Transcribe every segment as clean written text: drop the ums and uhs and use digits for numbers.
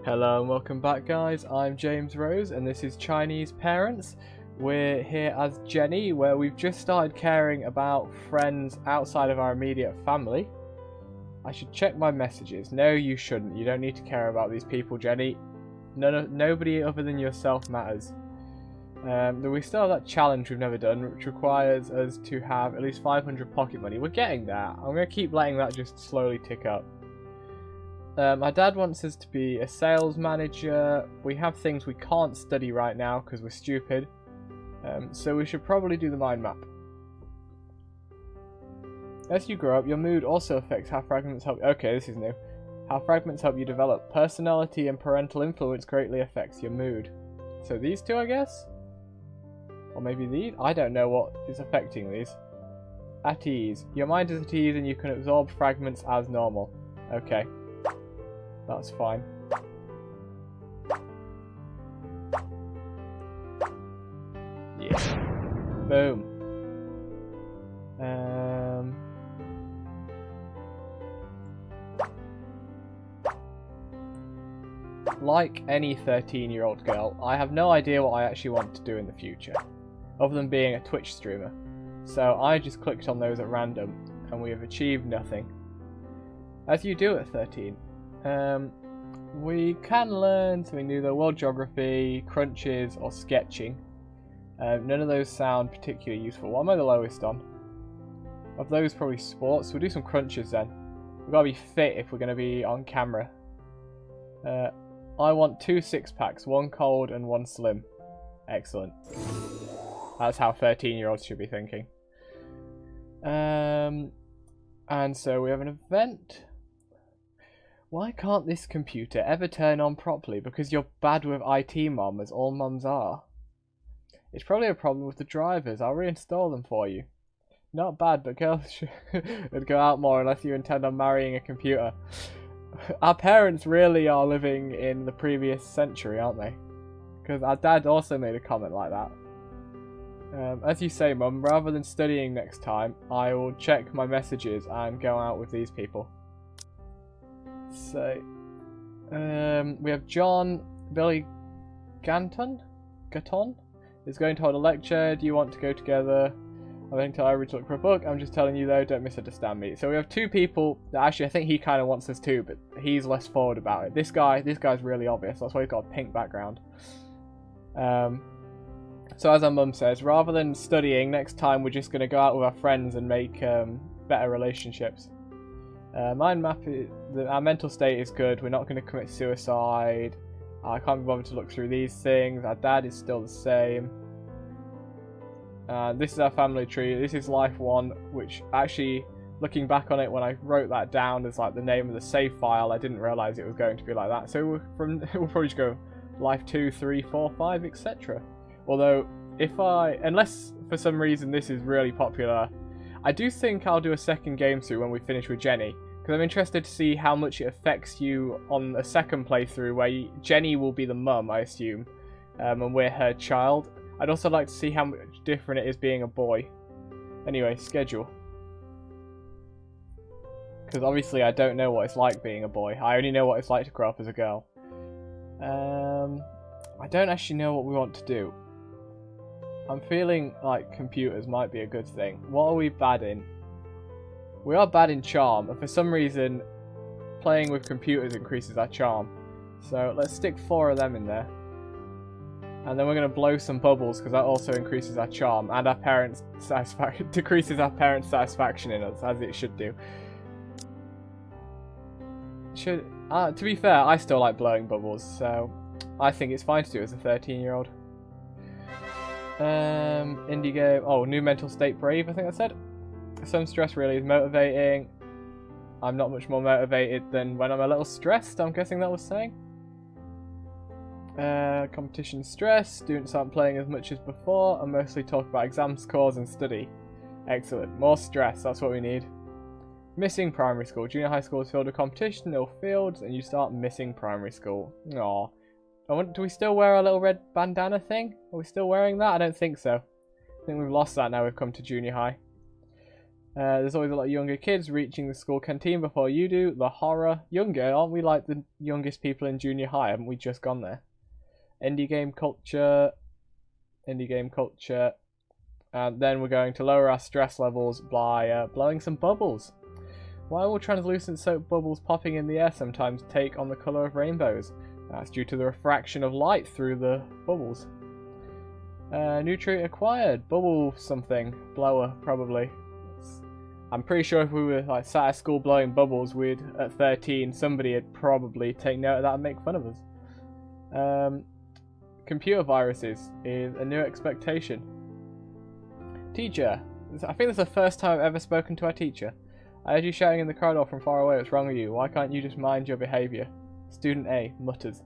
Hello and welcome back, guys. I'm James Rose and this is Chinese Parents. We're here as Jenny, where we've just started caring about friends outside of our immediate family. I should check my messages. No, you shouldn't. You don't need to care about these people, Jenny. Nobody other than yourself matters. We still have that challenge we've never done, which requires us to have at least 500 pocket money. We're getting there. I'm going to keep letting that just slowly tick up. My dad wants us to be a sales manager. We have things we can't study right now because we're stupid. So we should probably do the mind map. As you grow up, your mood also affects how fragments help. Okay, this is new. How fragments help you develop. Personality and parental influence greatly affects your mood. So these two, I guess? Or maybe these? I don't know what is affecting these. At ease. Your mind is at ease and you can absorb fragments as normal. Okay. That's fine. Yeah. Boom. Like any 13-year-old girl, I have no idea what I actually want to do in the future, other than being a Twitch streamer. So I just clicked on those at random, and we have achieved nothing. As you do at 13. We can learn something new though. World geography, crunches, or sketching. None of those sound particularly useful. What am I the lowest on? Of those, probably sports. We'll do some crunches then. We've got to be fit if we're going to be on camera. I want 2 six-packs, 1 cold and 1 slim. Excellent. That's how 13-year-olds should be thinking. And so we have an event. Why can't this computer ever turn on properly? Because you're bad with IT, Mom, as all mums are. It's probably a problem with the drivers. I'll reinstall them for you. Not bad, but girls should go out more unless you intend on marrying a computer. Our parents really are living in the previous century, aren't they? Because our dad also made a comment like that. As you say, Mum, rather than studying next time, I will check my messages and go out with these people. So, we have John Billy Ganton is going to hold a lecture. Do you want to go together? I think I already look for a book. I'm just telling you though, don't misunderstand me. So we have 2 people that actually I think he kind of wants us to, but he's less forward about it. This guy's really obvious. That's why he's got a pink background. So as our mum says, rather than studying, next time we're just going to go out with our friends and make better relationships. Mind map, our mental state is good. We're not going to commit suicide. I can't be bothered to look through these things. Our dad is still the same. This is our family tree. This is life 1, which actually, looking back on it, when I wrote that down as like the name of the save file, I didn't realise it was going to be like that. So we'll probably just go life 2, 3, 4, 5, etc. Although, unless for some reason this is really popular, I do think I'll do a second game through when we finish with Jenny, because I'm interested to see how much it affects you on a second playthrough where Jenny will be the mum, I assume, and we're her child. I'd also like to see how much different it is being a boy. Anyway, schedule. Because obviously I don't know what it's like being a boy. I only know what it's like to grow up as a girl. I don't actually know what we want to do. I'm feeling like computers might be a good thing. What are we bad in? We are bad in charm, and for some reason playing with computers increases our charm. So let's stick 4 of them in there. And then we're going to blow some bubbles because that also increases our charm and our parents' satisfaction, decreases our parents' satisfaction in us, as it should do. To be fair, I still like blowing bubbles, so I think it's fine to do as a 13-year-old. Indie game. Oh, new mental state brave, I think I said. Some stress really is motivating. I'm not much more motivated than when I'm a little stressed, I'm guessing that was saying. Competition stress. Students aren't playing as much as before and mostly talk about exam scores and study. Excellent. More stress, that's what we need. Missing primary school. Junior high school is filled with competition, no fields, and you start missing primary school. Aww. Do we still wear our little red bandana thing? Are we still wearing that? I don't think so. I think we've lost that now we've come to junior high. There's always a lot of younger kids reaching the school canteen before you do. The horror. Younger, aren't we like the youngest people in junior high? Haven't we just gone there? Indie game culture. Indie game culture. And then we're going to lower our stress levels by blowing some bubbles. Why will translucent soap bubbles popping in the air sometimes take on the colour of rainbows? That's due to the refraction of light through the bubbles. New trait acquired. Bubble something. Blower, probably. I'm pretty sure if we were like sat at school blowing bubbles, we'd at 13 somebody would probably take note of that and make fun of us. Computer viruses is a new expectation. Teacher, I think this is the first time I've ever spoken to our teacher. I heard you shouting in the corridor from far away. What's wrong with you? Why can't you just mind your behaviour? Student A mutters.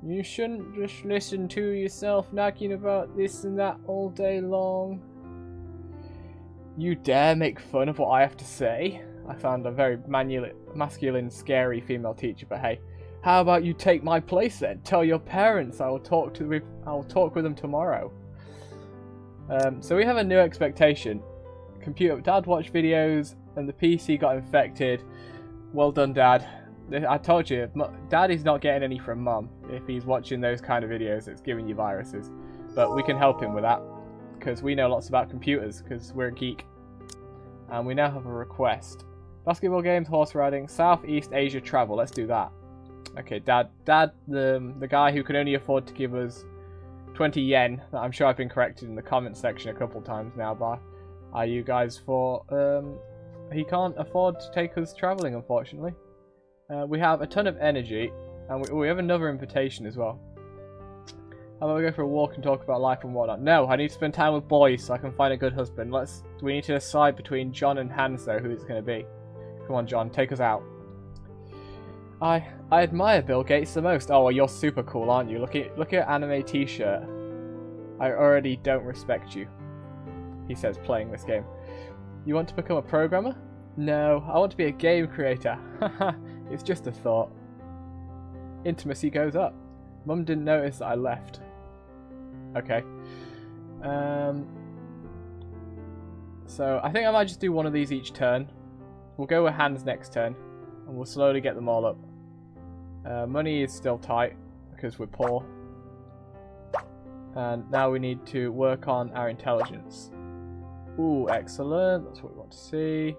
You shouldn't just listen to yourself nagging about this and that all day long. You dare make fun of what I have to say? I found a very masculine, scary female teacher, but hey. How about you take my place then? Tell your parents. I will talk with them tomorrow. So we have a new expectation. Computer Dad watched videos and the PC got infected. Well done, Dad. I told you, Dad is not getting any from Mum. If he's watching those kind of videos, it's giving you viruses. But we can help him with that, because we know lots about computers, because we're a geek. And we now have a request. Basketball games, horse riding, Southeast Asia travel. Let's do that. Okay, Dad, the guy who can only afford to give us 20 yen. I'm sure I've been corrected in the comment section a couple times now by you guys for... he can't afford to take us travelling, unfortunately. We have a ton of energy, and we have another invitation as well. How about we go for a walk and talk about life and whatnot? No, I need to spend time with boys so I can find a good husband. We need to decide between John and Hans, though, who it's going to be. Come on, John, take us out. I admire Bill Gates the most. Oh, well, you're super cool, aren't you? Look at your anime t-shirt. I already don't respect you, he says, playing this game. You want to become a programmer? No, I want to be a game creator. Haha, it's just a thought. Intimacy goes up. Mum didn't notice that I left. Okay. So I think I might just do one of these each turn. We'll go with Hans next turn, and we'll slowly get them all up. Money is still tight because we're poor. And now we need to work on our intelligence. Ooh, excellent. That's what we want to see.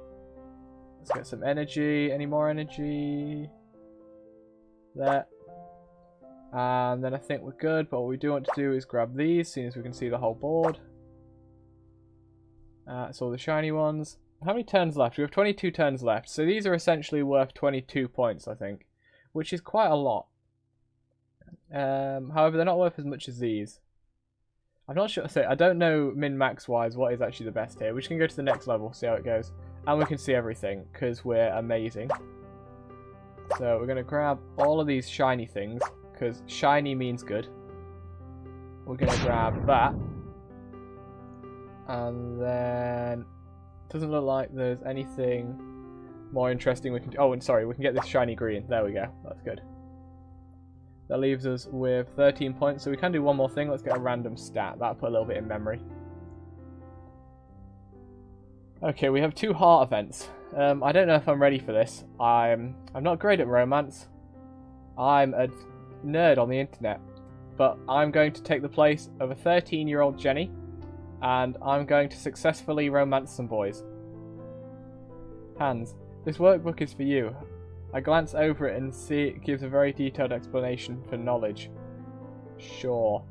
Let's get some energy. Any more energy? There. And then I think we're good, but what we do want to do is grab these, seeing as we can see the whole board. So the shiny ones. How many turns left? We have 22 turns left, so these are essentially worth 22 points, I think, which is quite a lot. However, they're not worth as much as these. I'm not sure. I don't know min-max wise what is actually the best here. We just can go to the next level, see how it goes, and we can see everything because we're amazing. So we're going to grab all of these shiny things because shiny means good. We're going to grab that, and then it doesn't look like there's anything more interesting we can do. Oh, and sorry, we can get this shiny green. There we go. That's good. That leaves us with 13 points, so we can do one more thing. Let's get a random stat. That'll put a little bit in memory. Okay, we have 2 heart events. I don't know if I'm ready for this. I'm not great at romance. I'm a nerd on the internet. But I'm going to take the place of a 13-year-old Jenny, and I'm going to successfully romance some boys. Hans, this workbook is for you. I glance over it and see it gives a very detailed explanation for knowledge. Sure.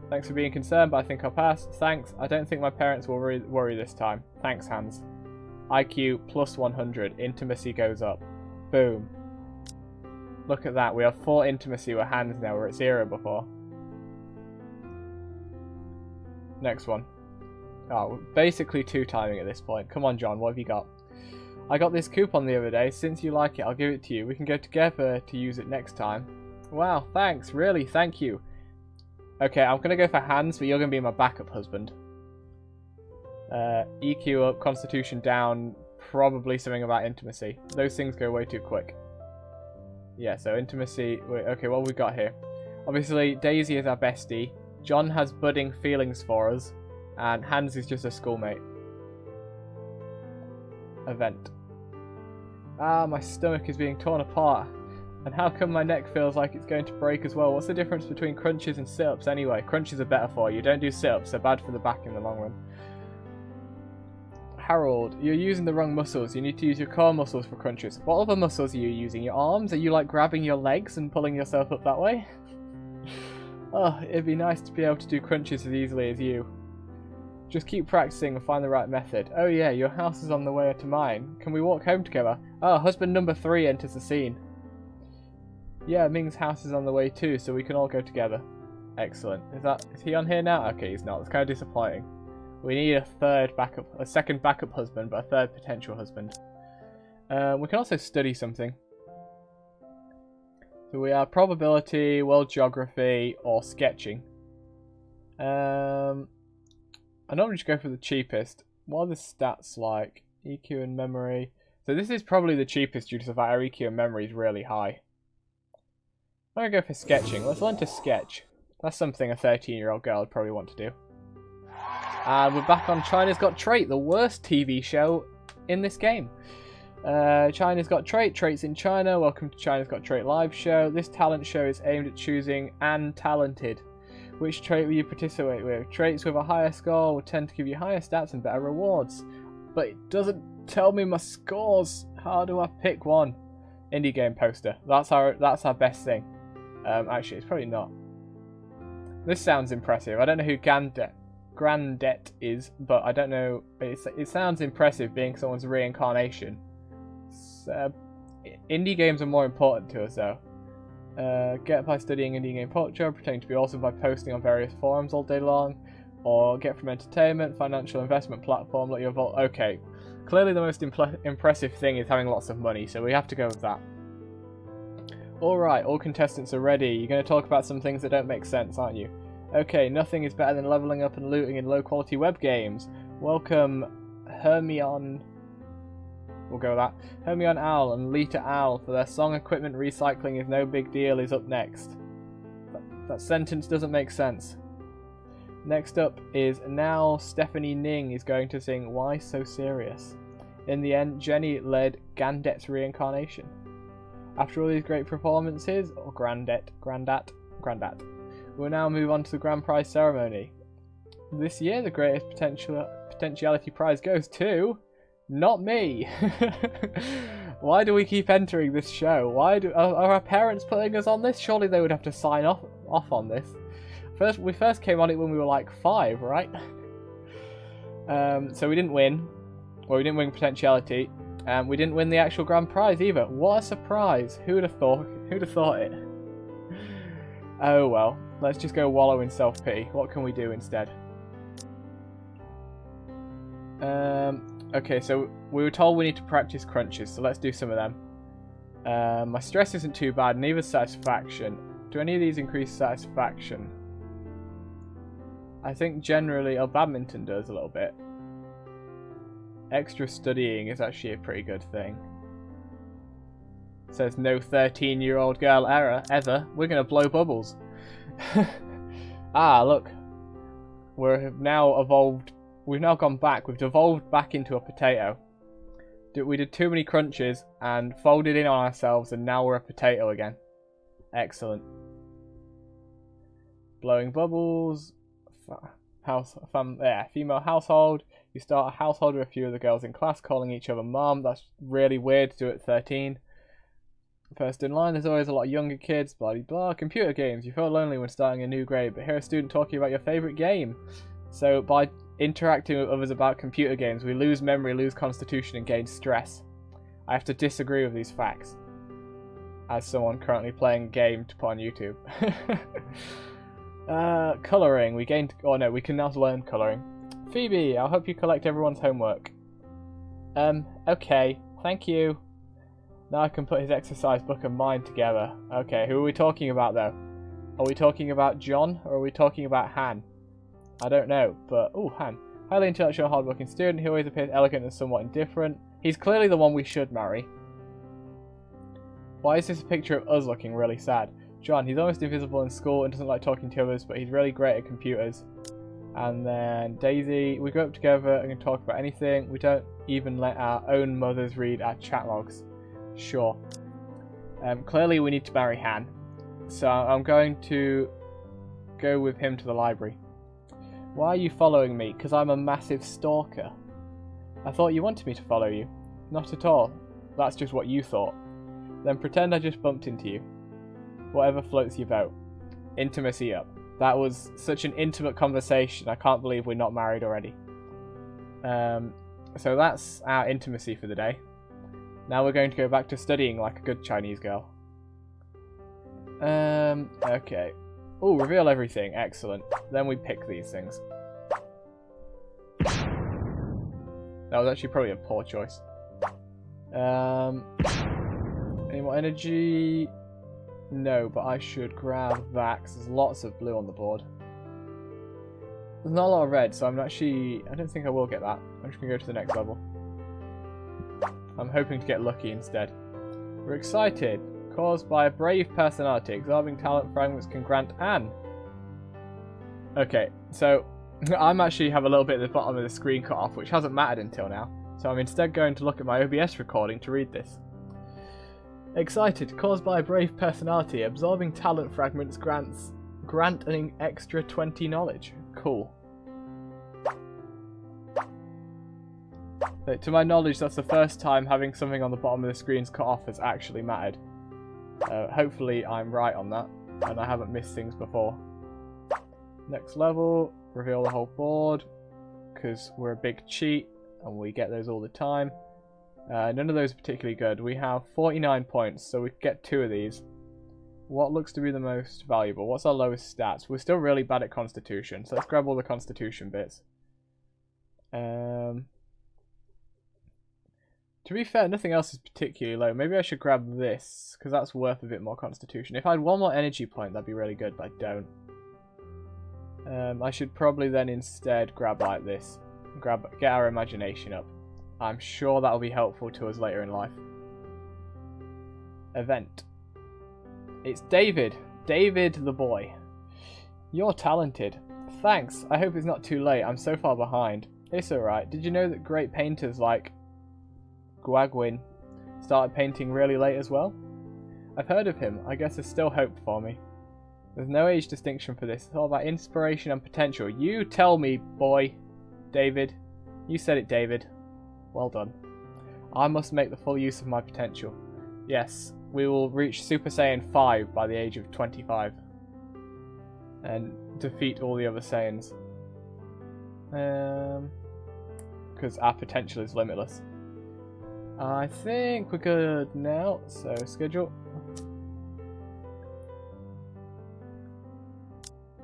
Thanks for being concerned, but I think I'll pass. Thanks. I don't think my parents will worry this time. Thanks, Hans. IQ plus 100. Intimacy goes up. Boom. Look at that. We have 4 intimacy with Hans now. We're at 0 before. Next one. Oh, basically 2 timing at this point. Come on, John. What have you got? I got this coupon the other day. Since you like it, I'll give it to you. We can go together to use it next time. Wow, thanks. Really, thank you. Okay, I'm going to go for Hans, but you're going to be my backup husband. EQ up, Constitution down, probably something about intimacy. Those things go way too quick. Yeah, so intimacy... Wait, okay, what have we got here? Obviously, Daisy is our bestie. John has budding feelings for us. And Hans is just a schoolmate. event. Ah, my stomach is being torn apart. And how come my neck feels like it's going to break as well? What's the difference between crunches and sit-ups anyway? Crunches are better for you. Don't do sit-ups. They're bad for the back in the long run. Harold, you're using the wrong muscles. You need to use your core muscles for crunches. What other muscles are you using? Your arms? Are you like grabbing your legs and pulling yourself up that way? Oh, it'd be nice to be able to do crunches as easily as you. Just keep practicing and find the right method. Oh yeah, your house is on the way to mine. Can we walk home together? Oh, husband number 3 enters the scene. Yeah, Ming's house is on the way too, so we can all go together. Excellent. Is he on here now? Okay, he's not. That's kind of disappointing. We need a second backup husband, but a third potential husband. We can also study something. So we have probability, world geography, or sketching. I normally just go for the cheapest. What are the stats like? EQ and memory. So this is probably the cheapest due to the fact our EQ and memory is really high. I'm going to go for sketching. Let's learn to sketch. That's something a 13-year-old girl would probably want to do. And we're back on China's Got Trait, the worst TV show in this game. China's Got Trait, Traits in China. Welcome to China's Got Trait live show. This talent show is aimed at choosing and talented. Which trait will you participate with? Traits with a higher score will tend to give you higher stats and better rewards. But it doesn't tell me my scores. How do I pick one? Indie game poster. That's our best thing. Actually, it's probably not. This sounds impressive. I don't know who Grandet is, but I don't know. It sounds impressive being someone's reincarnation. So, indie games are more important to us, though. Get by studying indie game culture, pretending to be awesome by posting on various forums all day long, or get from entertainment, financial investment platform, let your vault. Okay, clearly the most impressive thing is having lots of money, so we have to go with that. Alright, all contestants are ready. You're going to talk about some things that don't make sense, aren't you? Okay, nothing is better than leveling up and looting in low-quality web games. Welcome, Hermione. We'll go with that. Hermione Owl and Lita Owl for their song equipment recycling is no big deal is up next. That sentence doesn't make sense. Next up is now Stephanie Ning is going to sing Why So Serious. In the end, Jenny led Gandet's reincarnation. After all these great performances, or Grandat, we'll now move on to the grand prize ceremony. This year, the greatest potentiality prize goes to... not me! Why do we keep entering this show? Are our parents putting us on this? Surely they would have to sign off on this. We first came on it when we were like 5, right? So we didn't win. Well, we didn't win potentiality. We didn't win the actual grand prize either. What a surprise! Who'd have thought it? Oh well. Let's just go wallow in self-pity. What can we do instead? Okay, so we were told we need to practice crunches, so let's do some of them. My stress isn't too bad, neither satisfaction. Do any of these increase satisfaction? I think generally, badminton does a little bit. Extra studying is actually a pretty good thing. It says no 13-year-old girl error, ever. We're going to blow bubbles. Ah, look. We've now evolved. We've now gone back. We've devolved back into a potato. We did too many crunches and folded in on ourselves, and now we're a potato again. Excellent. Blowing bubbles. Female household. You start a household with a few of the girls in class calling each other mom. That's really weird to do at 13. First in line, there's always a lot of younger kids, blah blah blah. Computer games. You feel lonely when starting a new grade, but hear a student talking about your favourite game. So by interacting with others about computer games, we lose memory, lose constitution, and gain stress. I have to disagree with these facts, as someone currently playing a game to put on YouTube. Colouring. We gained... oh no, we can now learn colouring. Phoebe, I'll help you collect everyone's homework. Okay. Thank you. Now I can put his exercise book and mine together. Okay, who are we talking about though? Are we talking about John or are we talking about Han? I don't know, but... ooh, Han. Highly intellectual, hard-working student. He always appears elegant and somewhat indifferent. He's clearly the one we should marry. Why is this a picture of us looking really sad? John, he's almost invisible in school and doesn't like talking to others, but he's really great at computers. And then Daisy, we go up together and can talk about anything. We don't even let our own mothers read our chat logs. Sure. Clearly we need to marry Han. So I'm going to go with him to the library. Why are you following me? Because I'm a massive stalker. I thought you wanted me to follow you. Not at all. That's just what you thought. Then pretend I just bumped into you. Whatever floats your boat. Intimacy up. That was such an intimate conversation. I can't believe we're not married already. So that's our intimacy for the day. Now we're going to go back to studying like a good Chinese girl. Okay. Oh, reveal everything. Excellent. Then we pick these things. That was actually probably a poor choice. Any more energy? No, but I should grab that because there's lots of blue on the board. There's not a lot of red, so I'm actually... I don't think I will get that. I'm just going to go to the next level. I'm hoping to get lucky instead. We're excited. Caused by a brave personality. Absorbing talent fragments can grant an. Okay, so I'm actually have a little bit at the bottom of the screen cut off, which hasn't mattered until now. So I'm instead going to look at my OBS recording to read this. Excited, caused by a brave personality, absorbing talent fragments grant an extra 20 knowledge. Cool. To my knowledge, that's the first time having something on the bottom of the screen's cut off has actually mattered. Hopefully I'm right on that, and I haven't missed things before. Next level, reveal the whole board, because we're a big cheat, and we get those all the time. None of those are particularly good. We have 49 points, so we get 2 of these. What looks to be the most valuable? What's our lowest stats? We're still really bad at Constitution, so let's grab all the Constitution bits. To be fair, nothing else is particularly low. Maybe I should grab this, because that's worth a bit more Constitution. If I had 1 more energy point, that'd be really good, but I don't. I should probably then instead grab like this. Get our imagination up. I'm sure that'll be helpful to us later in life. Event. It's David. David the boy. You're talented. Thanks. I hope it's not too late. I'm so far behind. It's alright. Did you know that great painters like Guagwin started painting really late as well? I've heard of him. I guess there's still hope for me. There's no age distinction for this. It's all about inspiration and potential. You tell me, boy. David. You said it, David. Well done. I must make the full use of my potential. Yes, we will reach Super Saiyan 5 by the age of 25. And defeat all the other Saiyans. Because our potential is limitless. I think we're good now. So, schedule.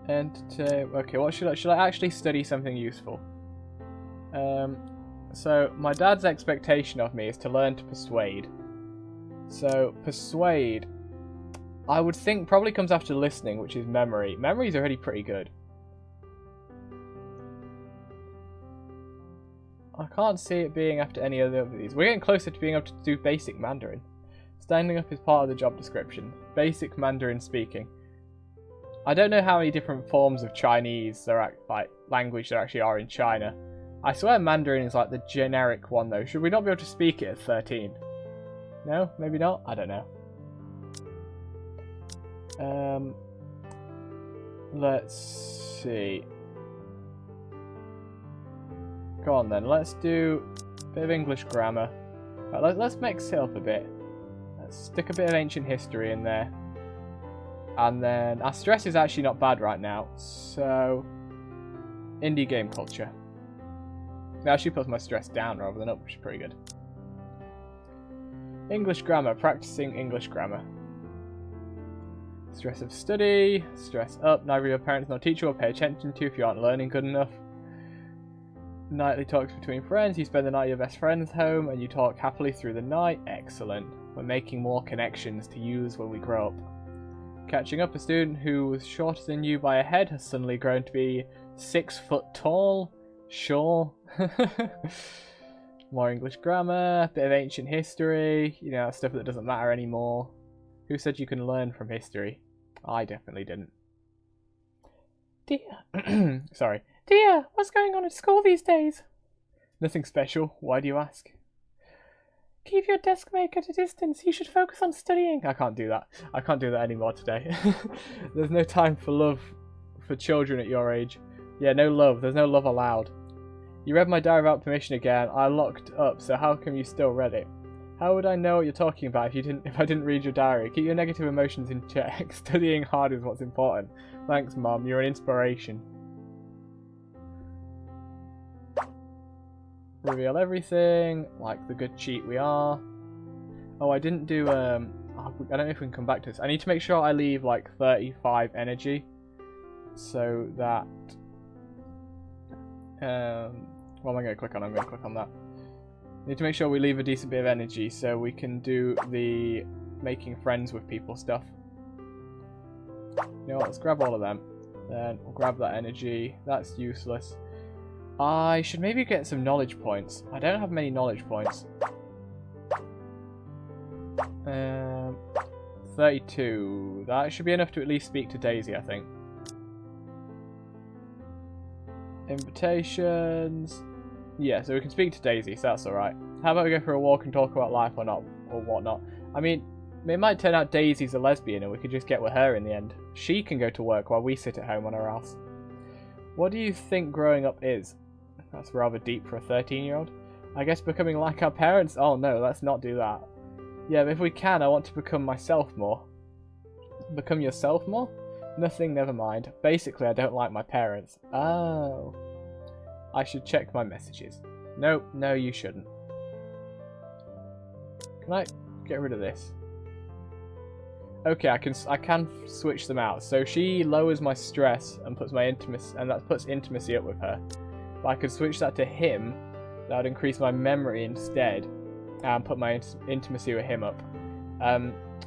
Okay, what should I actually study something useful? So, my dad's expectation of me is to learn to persuade. So, persuade, I would think probably comes after listening, which is memory. Memory's already pretty good. I can't see it being after any other of these. We're getting closer to being able to do basic Mandarin. Standing up is part of the job description. Basic Mandarin speaking. I don't know how many different forms of Chinese language there actually are in China. I swear Mandarin is like the generic one though. Should we not be able to speak it at 13? No? Maybe not? I don't know. Let's see. Go on then, let's do a bit of English grammar. Let's mix it up a bit. Let's stick a bit of ancient history in there. And then our stress is actually not bad right now, so indie game culture. It actually puts my stress down rather than up, which is pretty good. English grammar, practicing English grammar. Stress of study, stress up, neither your parents nor teacher will pay attention to if you aren't learning good enough. Nightly talks between friends, you spend the night at your best friend's home and you talk happily through the night. Excellent. We're making more connections to use when we grow up. Catching up, a student who was shorter than you by a head has suddenly grown to be 6 foot tall. Sure. More English grammar, a bit of ancient history, you know, stuff that doesn't matter anymore. Who said you can learn from history? I definitely didn't. Dear. Sorry. Dear, what's going on at school these days? Nothing special. Why do you ask? Keep your desk mate at a distance. You should focus on studying. I can't do that. I can't do that anymore today. There's no time for love for children at your age. Yeah, no love. There's no love allowed. You read my diary without permission again. I locked up, so how come you still read it? How would I know what you're talking about if I didn't read your diary? Keep your negative emotions in check. Studying hard is what's important. Thanks, Mum. You're an inspiration. Reveal everything, like the good cheat we are. Oh, I didn't do, I don't know if we can come back to this. I need to make sure I leave, like, 35 energy. So that... what am I going to click on? I'm going to click on that. Need to make sure we leave a decent bit of energy so we can do the making friends with people stuff. You know what, let's grab all of them. Then we'll grab that energy. That's useless. I should maybe get some knowledge points. I don't have many knowledge points. 32. That should be enough to at least speak to Daisy, I think. Invitations. Yeah, so we can speak to Daisy, so that's alright. How about we go for a walk and talk about life or not, or whatnot? I mean, it might turn out Daisy's a lesbian and we could just get with her in the end. She can go to work while we sit at home on our ass. What do you think growing up is? That's rather deep for a 13-year-old. I guess becoming like our parents? Oh no, let's not do that. Yeah, but if we can, I want to become myself more. Become yourself more? Nothing, never mind. Basically, I don't like my parents. Oh. I should check my messages. Nope, no you shouldn't. Can I get rid of this? Okay, I can switch them out. So she lowers my stress and puts my intimacy, and that puts intimacy up with her. But I could switch that to him. That would increase my memory instead, and put my intimacy with him up.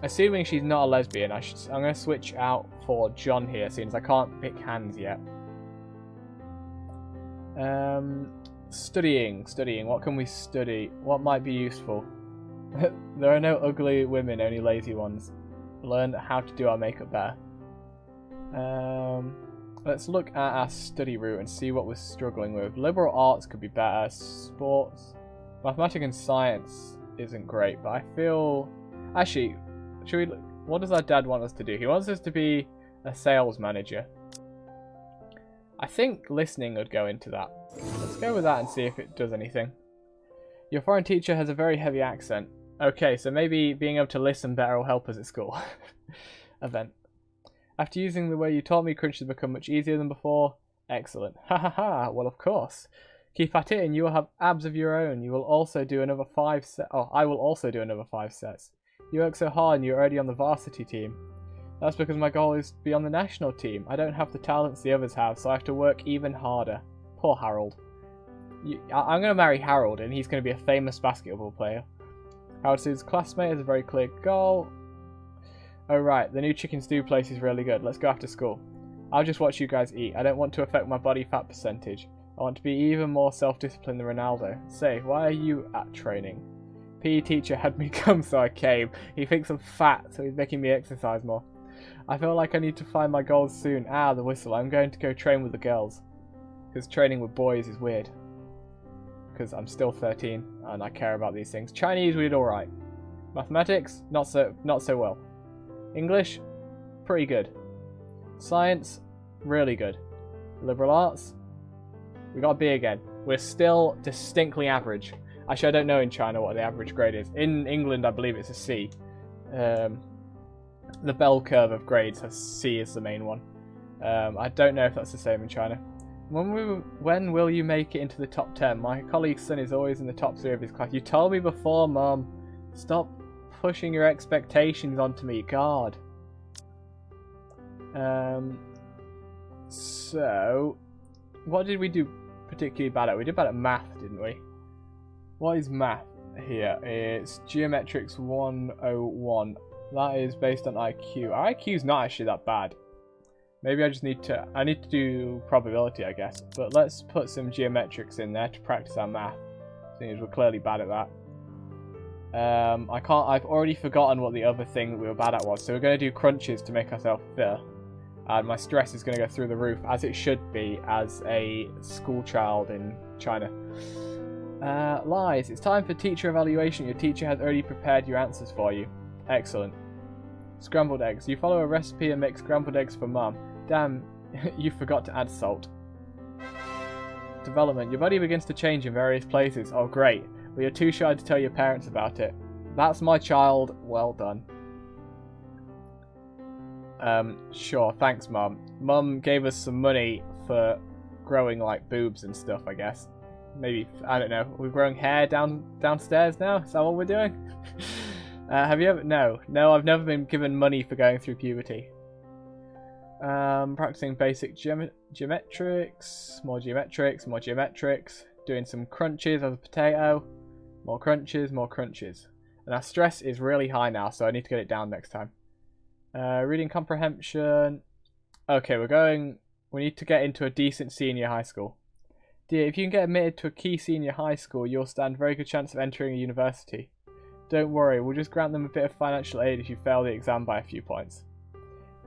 Assuming she's not a lesbian, I'm going to switch out for John here, since I can't pick hands yet. Studying. What can we study? What might be useful? There are no ugly women, only lazy ones. Learn how to do our makeup better. Let's look at our study route and see what we're struggling with. Liberal arts could be better. Sports. Mathematics and science isn't great, but I feel... Actually, should we... What does our dad want us to do? He wants us to be a sales manager. I think listening would go into that. Let's go with that and see if it does anything. Your foreign teacher has a very heavy accent. Okay, so maybe being able to listen better will help us at school. Event. After using the way you taught me, crunch has become much easier than before. Excellent. Ha ha ha. Well, of course. Keep at it and you will have abs of your own. You will also do another 5 sets. Oh, I will also do another 5 sets. You work so hard and you're already on the varsity team. That's because my goal is to be on the national team. I don't have the talents the others have, so I have to work even harder. Poor Harold. I'm going to marry Harold and he's going to be a famous basketball player. Harold's classmate has a very clear goal. Oh right, the new chicken stew place is really good. Let's go after school. I'll just watch you guys eat. I don't want to affect my body fat percentage. I want to be even more self-disciplined than Ronaldo. Say, why are you at training? PE teacher had me come, so I came. He thinks I'm fat, so he's making me exercise more. I feel like I need to find my goals soon. Ah, the whistle. I'm going to go train with the girls. Because training with boys is weird. Because I'm still 13 and I care about these things. Chinese we did alright. Mathematics, not so well. English, pretty good. Science, really good. Liberal arts, we got a B again. We're still distinctly average. Actually, I don't know in China what the average grade is. In England, I believe it's a C. The bell curve of grades, C is the main one. I don't know if that's the same in China. When will you make it into the top 10? My colleague's son is always in the top 3 of his class. You told me before, Mum. Stop pushing your expectations onto me. God. So, what did we do particularly bad at? We did bad at math, didn't we? What is math here? It's Geometrics 101. That is based on IQ. Our IQ is not actually that bad. Maybe I need to do probability, I guess. But let's put some geometrics in there to practice our math. Seeing as we're clearly bad at that. I've already forgotten what the other thing that we were bad at was. So we're going to do crunches to make ourselves fitter. And my stress is going to go through the roof, as it should be, as a school child in China. Lies. It's time for teacher evaluation. Your teacher has already prepared your answers for you. Excellent. Scrambled eggs. You follow a recipe and make scrambled eggs for Mum. Damn, you forgot to add salt. Development. Your body begins to change in various places. Oh, great. But you're too shy to tell your parents about it. That's my child. Well done. Sure. Thanks, Mum. Mum gave us some money for growing, like, boobs and stuff, I guess. Maybe, I don't know. We're growing hair downstairs now? Is that what we're doing? Have you ever... No. No, I've never been given money for going through puberty. Practicing basic geometrics. More geometrics. More geometrics. Doing some crunches as a potato. More crunches. More crunches. And our stress is really high now, so I need to get it down next time. Reading comprehension. Okay, we need to get into a decent senior high school. Dear, if you can get admitted to a key senior high school, you'll stand a very good chance of entering a university. Don't worry, we'll just grant them a bit of financial aid if you fail the exam by a few points.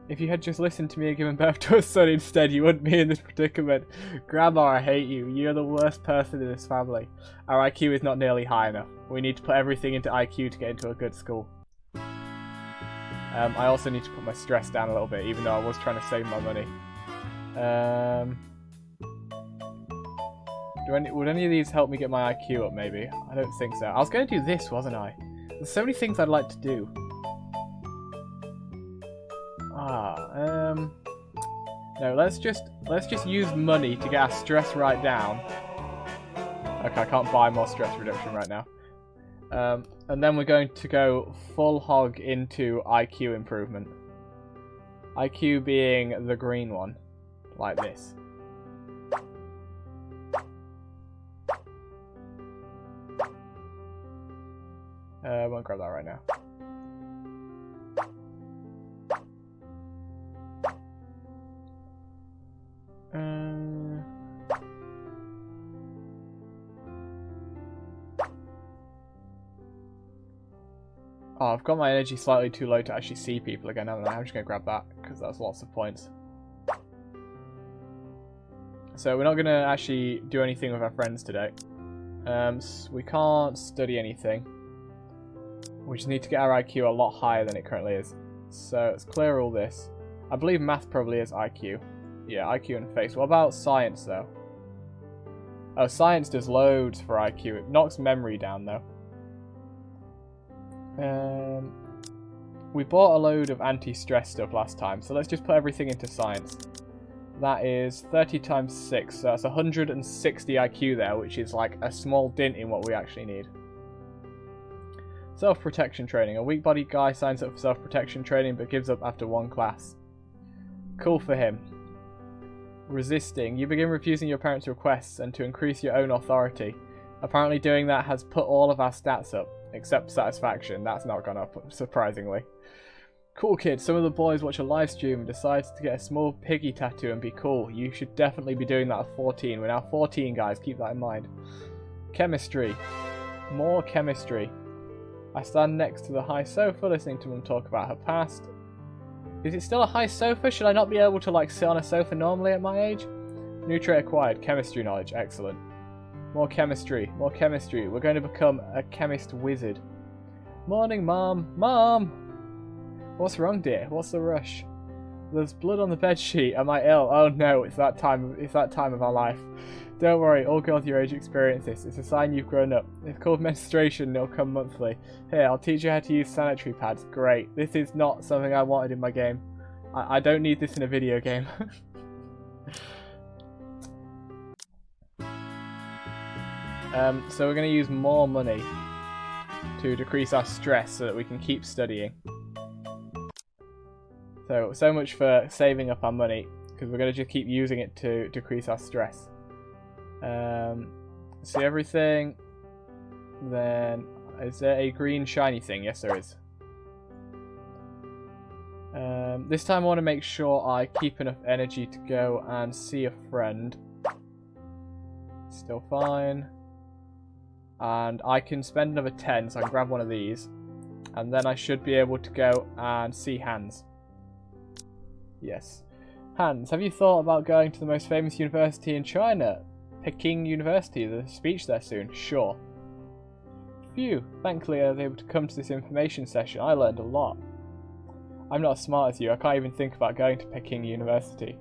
If you had just listened to me and given birth to a son instead, you wouldn't be in this predicament. Grandma, I hate you. You're the worst person in this family. Our IQ is not nearly high enough. We need to put everything into IQ to get into a good school. I also need to put my stress down a little bit, even though I was trying to save my money. Would any of these help me get my IQ up, maybe? I don't think so. I was going to do this, wasn't I? There's so many things I'd like to do. No, let's just use money to get our stress right down. Okay, I can't buy more stress reduction right now. And then we're going to go full hog into IQ improvement. IQ being the green one, like this. I won't grab that right now. Oh, I've got my energy slightly too low to actually see people again, haven't I? I'm just going to grab that, because that's lots of points. So we're not going to actually do anything with our friends today. We can't study anything. We just need to get our IQ a lot higher than it currently is. So let's clear all this. I believe math probably is IQ. Yeah, IQ and face. What about science, though? Oh, science does loads for IQ. It knocks memory down, though. We bought a load of anti-stress stuff last time, so let's just put everything into science. That is 30 times 6, so that's 160 IQ there, which is like a small dint in what we actually need. Self-protection training. A weak-bodied guy signs up for self-protection training but gives up after one class. Cool for him. Resisting. You begin refusing your parents' requests and to increase your own authority. Apparently doing that has put all of our stats up, except satisfaction. That's not gone up, surprisingly. Cool kid. Some of the boys watch a live stream and decide to get a small piggy tattoo and be cool. You should definitely be doing that at 14. We're now 14, guys. Keep that in mind. Chemistry. More chemistry. I stand next to the high sofa listening to Mum talk about her past. Is it still a high sofa? Should I not be able to like sit on a sofa normally at my age? New trait acquired. Chemistry knowledge. Excellent. More chemistry. More chemistry. We're going to become a chemist wizard. Morning, Mom. Mom! What's wrong, dear? What's the rush? There's blood on the bedsheet. Am I ill? Oh no, it's that time of our life. Don't worry, all girls your age experience this. It's a sign you've grown up. It's called menstruation and it'll come monthly. Here, I'll teach you how to use sanitary pads. Great. This is not something I wanted in my game. I don't need this in a video game. So we're going to use more money to decrease our stress so that we can keep studying. So much for saving up our money, because we're going to just keep using it to decrease our stress. See everything. Then, is there a green shiny thing? Yes, there is. This time I want to make sure I keep enough energy to go and see a friend. Still fine. And I can spend another 10, so I can grab one of these. And then I should be able to go and see Hans. Yes. Hans, have you thought about going to the most famous university in China? Peking University, the speech there soon. Sure. Phew, thankfully I was able to come to this information session. I learned a lot. I'm not as smart as you. I can't even think about going to Peking University.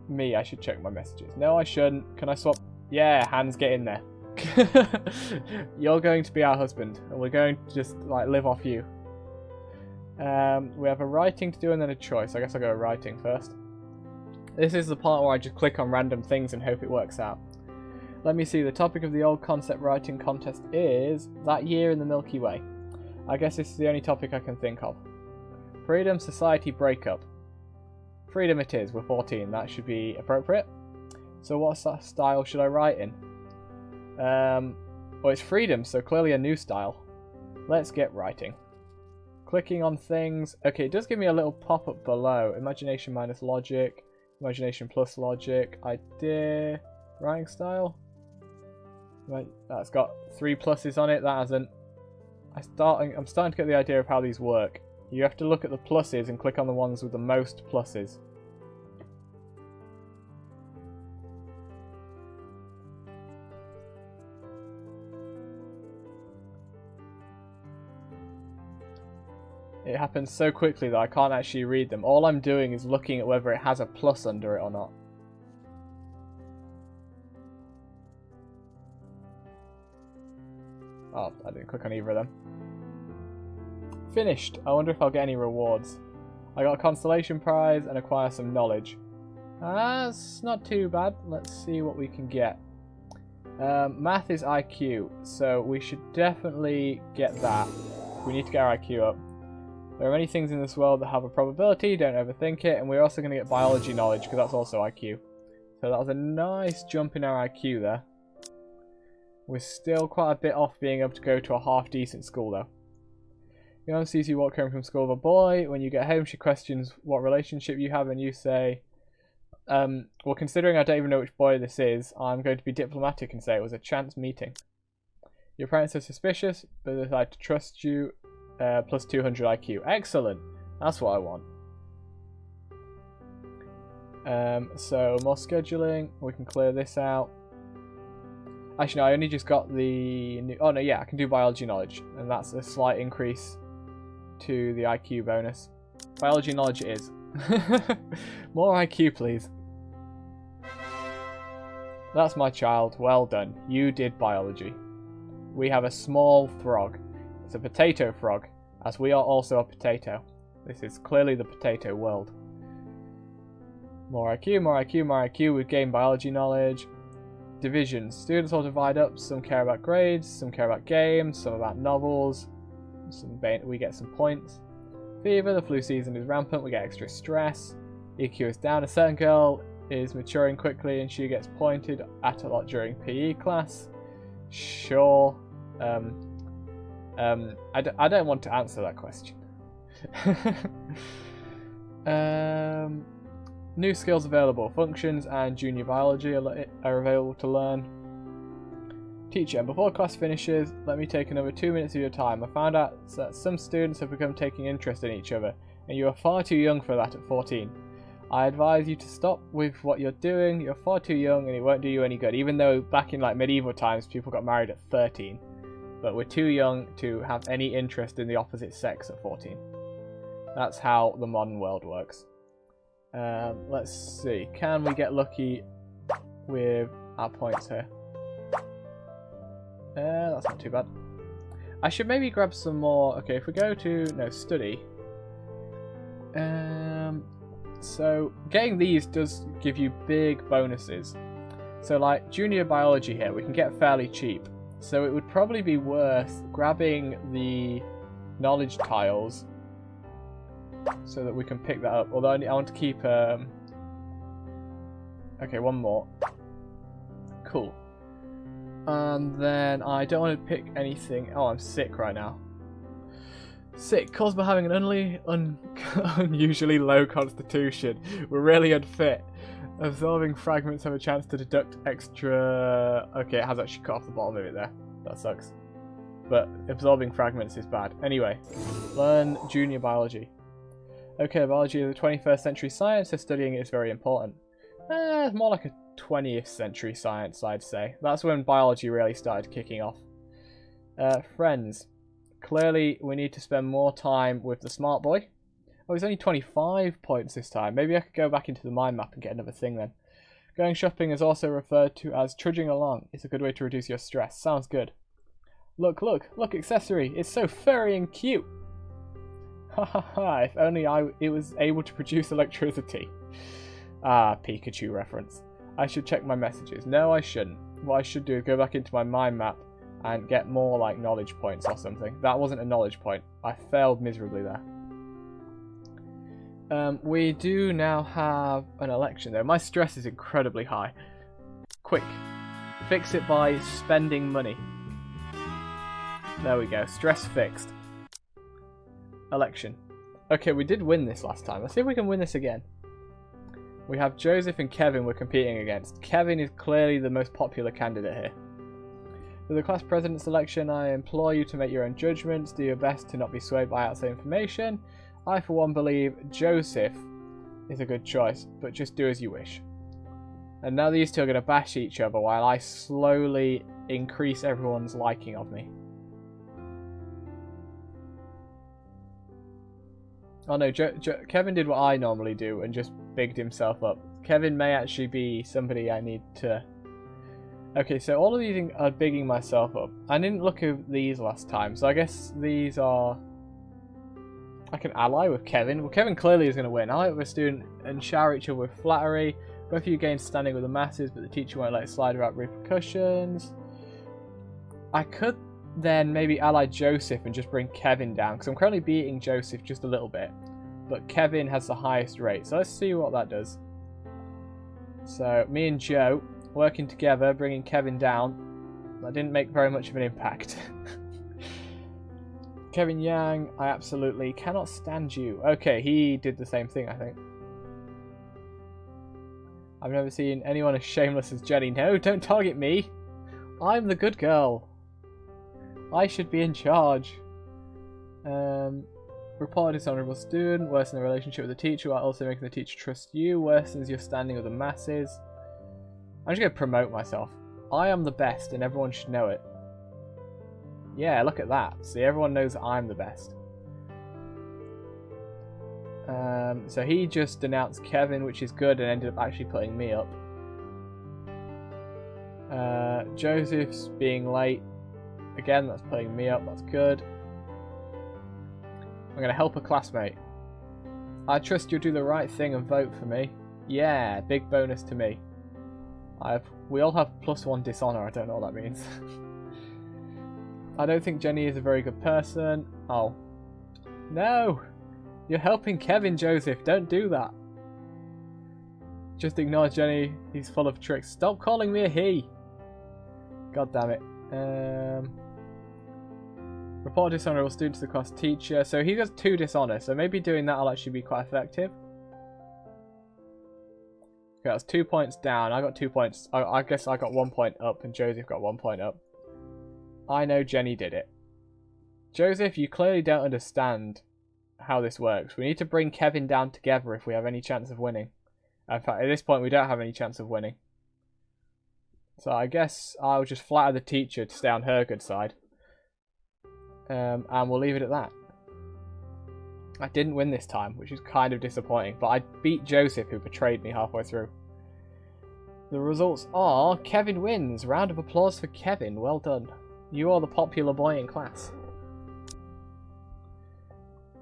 Me, I should check my messages. No, I shouldn't. Can I swap? Yeah, Hans, get in there. You're going to be our husband, and we're going to just like live off you. We have a writing to do and then a choice. I guess I'll go writing first. This is the part where I just click on random things and hope it works out. Let me see, the topic of the old concept writing contest is that year in the Milky Way. I guess this is the only topic I can think of. Freedom, society, breakup. Freedom it is, we're 14, that should be appropriate. So what style should I write in? Well, it's freedom, so clearly a new style. Let's get writing. Clicking on things. Okay, it does give me a little pop-up below. Imagination minus logic. Imagination plus logic. Idea. Writing style. Right, that's got 3 pluses on it. That hasn't. I'm starting to get the idea of how these work. You have to look at the pluses and click on the ones with the most pluses. It happens so quickly that I can't actually read them. All I'm doing is looking at whether it has a plus under it or not. Oh, I didn't click on either of them. Finished. I wonder if I'll get any rewards. I got a consolation prize and acquire some knowledge. That's not too bad. Let's see what we can get. Math is IQ, so we should definitely get that. We need to get our IQ up. There are many things in this world that have a probability, don't overthink it, and we're also going to get biology knowledge because that's also IQ. So that was a nice jump in our IQ there. We're still quite a bit off being able to go to a half-decent school though. Your mum sees you walk home from school with a boy. When you get home, she questions what relationship you have, and you say, well, considering I don't even know which boy this is, I'm going to be diplomatic and say it was a chance meeting. Your parents are suspicious, but they decide to trust you. Plus 200 IQ. Excellent. That's what I want. So more scheduling. We can clear this out. Actually, no, I only just got the new... Oh, no, yeah, I can do biology knowledge. And that's a slight increase to the IQ bonus. Biology knowledge it is. More IQ, please. That's my child. Well done. You did biology. We have a small frog. It's a potato frog, as we are also a potato. This is clearly the potato world. More IQ, more IQ, more IQ. We've gained biology knowledge. Divisions. Students all divide up. Some care about grades, some care about games, some about novels. We get some points. Fever. The flu season is rampant. We get extra stress. EQ is down. A certain girl is maturing quickly and she gets pointed at a lot during PE class. Sure. I don't want to answer that question. New skills available. Functions and junior biology are available to learn. Teacher, before class finishes, let me take another 2 minutes of your time. I found out that some students have become taking interest in each other, and you are far too young for that at 14. I advise you to stop with what you're doing. You're far too young and it won't do you any good, even though back in like medieval times people got married at 13. But we're too young to have any interest in the opposite sex at 14. That's how the modern world works. Let's see. Can we get lucky with our points here? That's not too bad. I should maybe grab some more. Okay, if we go to study. So getting these does give you big bonuses. So like junior biology here, we can get fairly cheap. So it would probably be worth grabbing the knowledge tiles so that we can pick that up. Although I want to keep... Okay, one more. Cool. And then I don't want to pick anything... Oh, I'm sick right now. Sick, caused by having an unusually low constitution. We're really unfit. Absorbing fragments have a chance to deduct extra... Okay, it has actually cut off the bottom of it there. That sucks. But absorbing fragments is bad. Anyway, learn junior biology. Okay, biology is a 21st century science, so studying it is very important. It's more like a 20th century science, I'd say. That's when biology really started kicking off. Friends. Clearly, we need to spend more time with the smart boy. Oh, he's only 25 points this time. Maybe I could go back into the mind map and get another thing then. Going shopping is also referred to as trudging along. It's a good way to reduce your stress. Sounds good. Look, accessory. It's so furry and cute. Ha ha ha, if only it was able to produce electricity. Ah, Pikachu reference. I should check my messages. No, I shouldn't. What I should do is go back into my mind map and get more, like, knowledge points or something. That wasn't a knowledge point. I failed miserably there. We do now have an election, though. My stress is incredibly high. Quick. Fix it by spending money. There we go. Stress fixed. Election. Okay, we did win this last time. Let's see if we can win this again. We have Joseph and Kevin we're competing against. Kevin is clearly the most popular candidate here. For the class president's election, I implore you to make your own judgments. Do your best to not be swayed by outside information. I, for one, believe Joseph is a good choice, but just do as you wish. And now these two are going to bash each other while I slowly increase everyone's liking of me. Oh no, Kevin did what I normally do and just bigged himself up. Kevin may actually be somebody I need to... Okay, so all of these are bigging myself up. I didn't look at these last time, so I guess these are... I can ally with Kevin. Well, Kevin clearly is going to win. Ally with a student and shower each other with flattery. Both of you gain standing with the masses, but the teacher won't let it slide without repercussions. I could then maybe ally Joseph and just bring Kevin down, because I'm currently beating Joseph just a little bit. But Kevin has the highest rate, so let's see what that does. So, me and Joe, working together, bringing Kevin down. That didn't make very much of an impact. Kevin Yang, I absolutely cannot stand you. Okay, he did the same thing, I think. I've never seen anyone as shameless as Jenny. No, don't target me. I'm the good girl. I should be in charge. Report a dishonorable student. Worsen the relationship with the teacher while also making the teacher trust you. Worsens your standing with the masses. I'm just going to promote myself. I am the best and everyone should know it. Yeah, look at that. See, everyone knows I'm the best. So he just denounced Kevin, which is good, and ended up actually putting me up. Joseph's being late. Again, that's putting me up. That's good. I'm going to help a classmate. I trust you'll do the right thing and vote for me. Yeah, big bonus to me. We all have +1 dishonor. I don't know what that means. I don't think Jenny is a very good person. Oh. No! You're helping Kevin, Joseph. Don't do that. Just ignore Jenny. He's full of tricks. Stop calling me a he. God damn it. Report dishonorable students to the class teacher. So he does 2 dishonor. So maybe doing that will actually be quite effective. Okay, that's 2 points down. I got 2 points. I guess I got 1 point up and Joseph got 1 point up. I know Jenny did it. Joseph, you clearly don't understand how this works. We need to bring Kevin down together if we have any chance of winning. In fact, at this point, we don't have any chance of winning. So I guess I'll just flatter the teacher to stay on her good side. And we'll leave it at that. I didn't win this time, which is kind of disappointing. But I beat Joseph, who betrayed me halfway through. The results are Kevin wins. Round of applause for Kevin. Well done. You are the popular boy in class.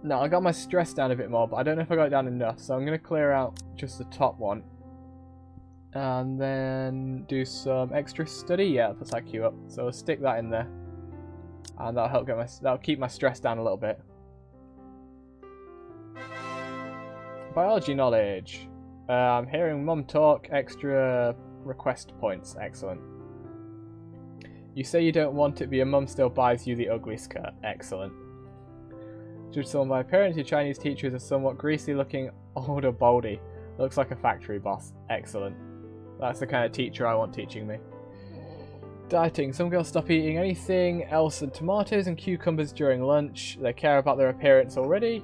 No, I got my stress down a bit more, but I don't know if I got it down enough. So I'm going to clear out just the top one. And then do some extra study. Yeah, that's that queue up. So I'll stick that in there. And that'll help that'll keep my stress down a little bit. Biology knowledge. I'm hearing Mum talk. Extra request points. Excellent. You say you don't want it, but your mum still buys you the ugly skirt. Excellent. Judge someone by appearance, your Chinese teacher is a somewhat greasy-looking older baldy. Looks like a factory boss. Excellent. That's the kind of teacher I want teaching me. Dieting. Some girls stop eating anything else than tomatoes and cucumbers during lunch. They care about their appearance already.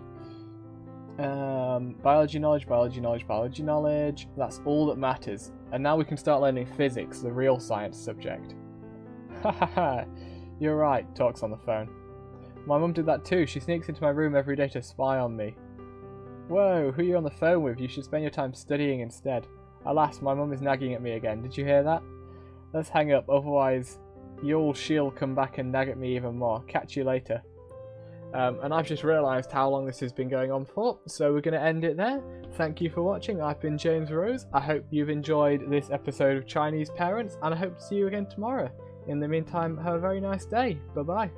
Biology knowledge, biology knowledge, biology knowledge. That's all that matters. And now we can start learning physics, the real science subject. Hahaha, you're right, talks on the phone. My mum did that too. She sneaks into my room every day to spy on me. Whoa, who are you on the phone with? You should spend your time studying instead. Alas, my mum is nagging at me again. Did you hear that? Let's hang up, otherwise she'll come back and nag at me even more. Catch you later. And I've just realised how long this has been going on for, so we're going to end it there. Thank you for watching. I've been James Rose. I hope you've enjoyed this episode of Chinese Parents, and I hope to see you again tomorrow. In the meantime, have a very nice day. Bye-bye.